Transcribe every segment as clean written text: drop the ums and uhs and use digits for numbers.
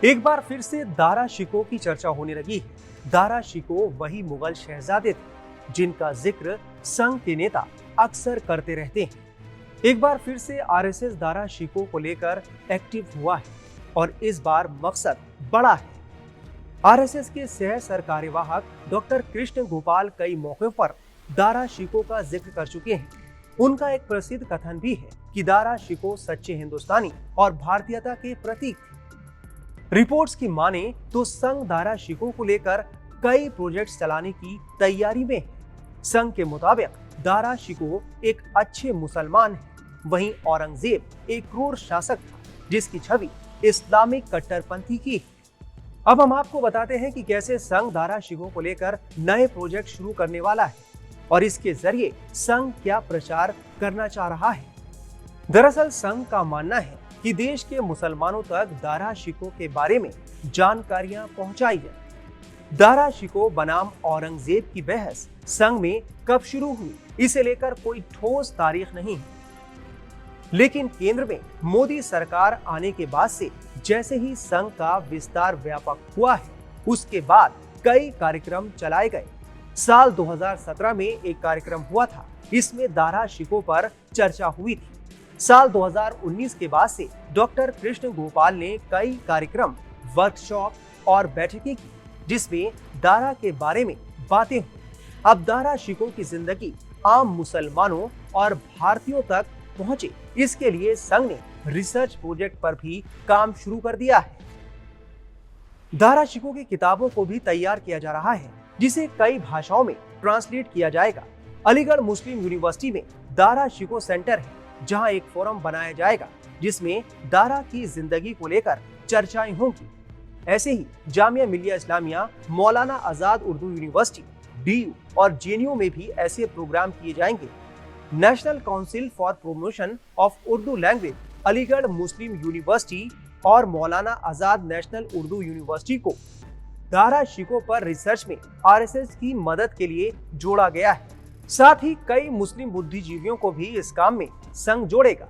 एक बार फिर से दारा शिकोह की चर्चा होने लगी है। दारा शिकोह वही मुगल शहजादे थे जिनका जिक्र संघ के नेता अक्सर करते रहते हैं। एक बार फिर से आरएसएस दारा शिकोह को लेकर एक्टिव हुआ है और इस बार मकसद बड़ा है। आरएसएस के सह सरकार्यवाहक डॉक्टर कृष्ण गोपाल कई मौकों पर दारा शिकोह का जिक्र कर चुके हैं। उनका एक प्रसिद्ध कथन भी है कि दारा शिकोह सच्चे हिंदुस्तानी और भारतीयता के प्रतीक थे। रिपोर्ट्स की माने तो संघ दारा शिकोह को लेकर कई प्रोजेक्ट्स चलाने की तैयारी में है। संघ के मुताबिक दारा शिकोह एक अच्छे मुसलमान है, वहीं औरंगजेब एक क्रूर शासक था जिसकी छवि इस्लामिक कट्टरपंथी की है। अब हम आपको बताते हैं कि कैसे संघ दारा शिकोह को लेकर नए प्रोजेक्ट शुरू करने वाला है और इसके जरिए संघ क्या प्रचार करना चाह रहा है। दरअसल संघ का मानना है कि देश के मुसलमानों तक दारा शिकोह के बारे में जानकारियां पहुंचाई जाए। दारा शिकोह बनाम औरंगजेब की बहस संघ में कब शुरू हुई, इसे लेकर कोई ठोस तारीख नहीं है। लेकिन केंद्र में मोदी सरकार आने के बाद से जैसे ही संघ का विस्तार व्यापक हुआ है, उसके बाद कई कार्यक्रम चलाए गए। साल 2017 में एक कार्यक्रम हुआ था, इसमें दारा शिकोह पर चर्चा हुई थी। साल 2019 के बाद से डॉक्टर कृष्ण गोपाल ने कई कार्यक्रम, वर्कशॉप और बैठकें की जिसमें दारा के बारे में बातें हुई। अब दारा शिकोह की जिंदगी आम मुसलमानों और भारतीयों तक पहुंचे, इसके लिए संघ ने रिसर्च प्रोजेक्ट पर भी काम शुरू कर दिया है। दारा शिकोह की किताबों को भी तैयार किया जा रहा है जिसे कई भाषाओं में ट्रांसलेट किया जाएगा। अलीगढ़ मुस्लिम यूनिवर्सिटी में दारा शिकोह सेंटर है जहां एक फोरम बनाया जाएगा जिसमें दारा की जिंदगी को लेकर चर्चाएं होंगी। ऐसे ही जामिया मिलिया इस्लामिया, मौलाना आजाद उर्दू यूनिवर्सिटी, डीयू और जेएनयू में भी ऐसे प्रोग्राम किए जाएंगे। National council for promotion of Urdu language, Aligarh Muslim university और मौलाना आजाद नेशनल उर्दू यूनिवर्सिटी को दारा शिकोह पर रिसर्च में आरएसएस की मदद के लिए जोड़ा गया है। साथ ही कई मुस्लिम बुद्धिजीवियों को भी इस काम में संघ जोड़ेगा।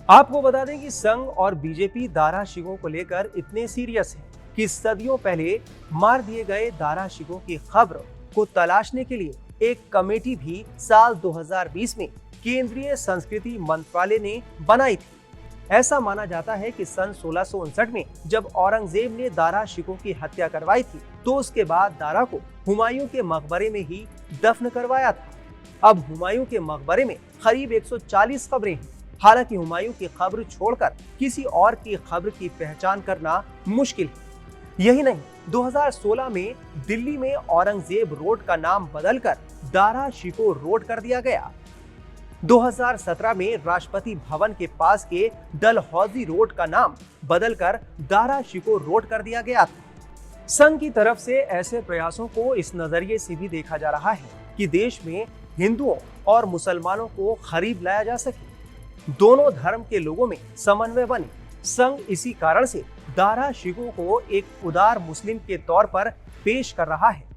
आपको बता दें कि संघ और बीजेपी दारा शिकोह को लेकर इतने सीरियस हैं कि सदियों पहले मार दिए गए दारा शिकोह की खबर को तलाशने के लिए एक कमेटी भी साल 2020 में केंद्रीय संस्कृति मंत्रालय ने बनाई थी। ऐसा माना जाता है कि सन 1659 में जब औरंगजेब ने दारा शिकोह की हत्या करवाई थी तो उसके बाद दारा को हुमायूं के मकबरे में ही दफन करवाया था। अब हुमायूं के मकबरे में करीब 140 कब्रें हैं। हालांकि हुमायूं की कब्र छोड़कर किसी और की कब्र की पहचान करना मुश्किल है। यही नहीं, 2016 में दिल्ली में औरंगजेब रोड का नाम बदलकर दारा शिकोह रोड कर दिया गया। 2017 में राष्ट्रपति भवन के पास के डलहौजी रोड का नाम बदलकर दारा शिकोह रोड कर दिया गया था। संघ की तरफ से ऐसे प्रयासों को इस नजरिए से भी देखा जा रहा है कि देश में हिंदुओं और मुसलमानों को करीब लाया जा सके, दोनों धर्म के लोगों में समन्वय बने। संघ इसी कारण से दारा शिकोह को एक उदार मुस्लिम के तौर पर पेश कर रहा है।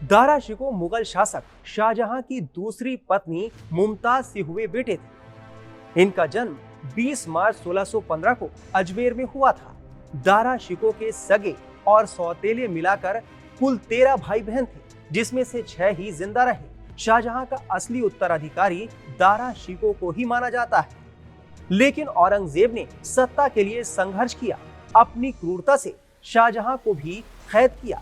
दारा शिकोह मुगल शासक शाहजहां की दूसरी पत्नी मुमताज से हुए बेटे थे। इनका जन्म 20 मार्च 1615 को अजमेर में हुआ था। दारा शिकोह के सगे और सौतेले मिलाकर कुल 13 भाई बहन थे, जिसमें से 6 ही जिंदा रहे। शाहजहां का असली उत्तराधिकारी दारा शिकोह को ही माना जाता है, लेकिन औरंगजेब ने सत्ता के लिए संघर्ष किया। अपनी क्रूरता से शाहजहां को भी कैद किया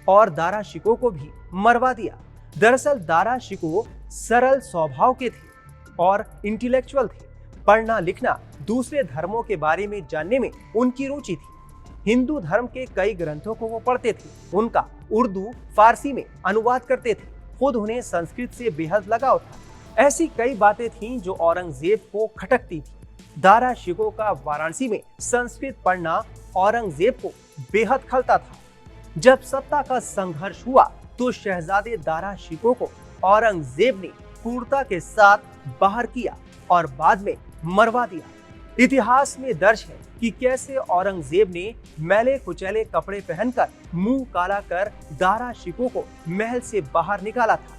और दारा शिकोह को भी मरवा दिया। दरअसल दारा शिकोह सरल स्वभाव के थे और इंटेलेक्चुअल थे। पढ़ना लिखना, दूसरे धर्मों के बारे में जानने में उनकी रुचि थी। हिंदू धर्म के कई ग्रंथों को वो पढ़ते थे, उनका उर्दू फारसी में अनुवाद करते थे। खुद उन्हें संस्कृत से बेहद लगाव था। ऐसी कई बातें थीं जो औरंगजेब को खटकती थी। दारा शिकोह का वाराणसी में संस्कृत पढ़ना औरंगजेब को बेहद खलता था। जब सत्ता का संघर्ष हुआ तो शहजादे दारा शिकोह को औरंगजेब ने क्रूरता के साथ बाहर किया और बाद में मरवा दिया। इतिहास में दर्ज है कि कैसे औरंगजेब ने मैले कुचैले कपड़े पहनकर मुंह काला कर दारा शिकोह को महल से बाहर निकाला था।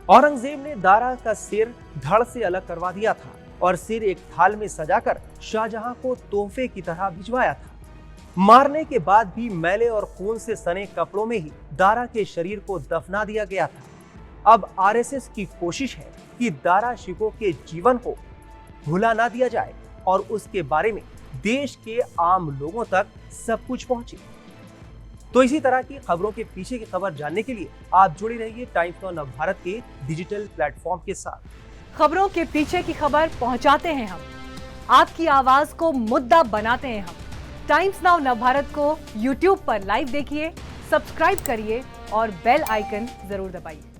औरंगजेब ने दारा का सिर धड़ से अलग करवा दिया था और सिर एक थाल में सजाकर शाहजहां को तोहफे की तरह भिजवाया था। मारने के बाद भी मैले और खून से सने कपड़ों में ही दारा के शरीर को दफना दिया गया था। अब आरएसएस की कोशिश है कि दारा शिकोह के जीवन को भुला ना दिया जाए और उसके बारे में देश के आम लोगों तक सब कुछ पहुंचे। तो इसी तरह की खबरों के पीछे की खबर जानने के लिए आप जुड़े रहिए टाइम्स नाउ नवभारत के डिजिटल प्लेटफॉर्म के साथ। खबरों के पीछे की खबर पहुंचाते हैं हम, आपकी आवाज को मुद्दा बनाते हैं हम। टाइम्स नाउ नवभारत को YouTube पर लाइव देखिए, सब्सक्राइब करिए और बेल आइकन जरूर दबाइए।